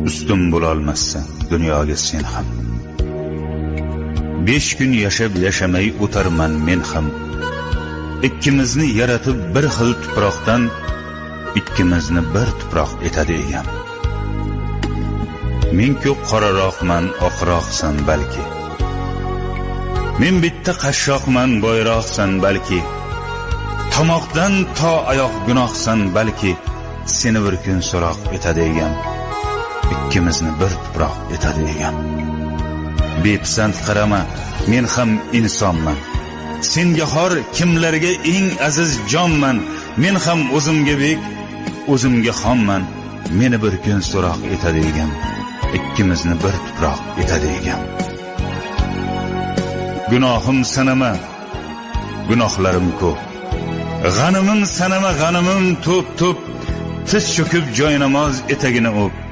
Ustum bo'lolmassan dunyoga sen ham. 5 kun yashab yashamay o'tarman men ham. Ikkimizni yaratib bir xil tuproqdan, ikkimizni bir tuproq etadi egam. Men-ku qoraroqman, oqroqsan balki. Men bitta qashshoqman, boyroqsan balki. Tomoqdan to oyoq gunohsan balki. Seni bir kun so'roq etadi egam. Ikkimizni bir tuproq etadi egam. Bepisand qarama, men ham insonman. Senga xor kimlarga eng aziz jonman. Men ham o'zimga bek, o'zimga xonman. Meni bir kun so'roq etadi egam. Ikkimizni bir tuproq etadi egam. Gunohim sanama, gunohlarim ko'p. G'animim sanama, g'animim to'p-to'p. Tiz cho'kib joynamoz etagini o'p.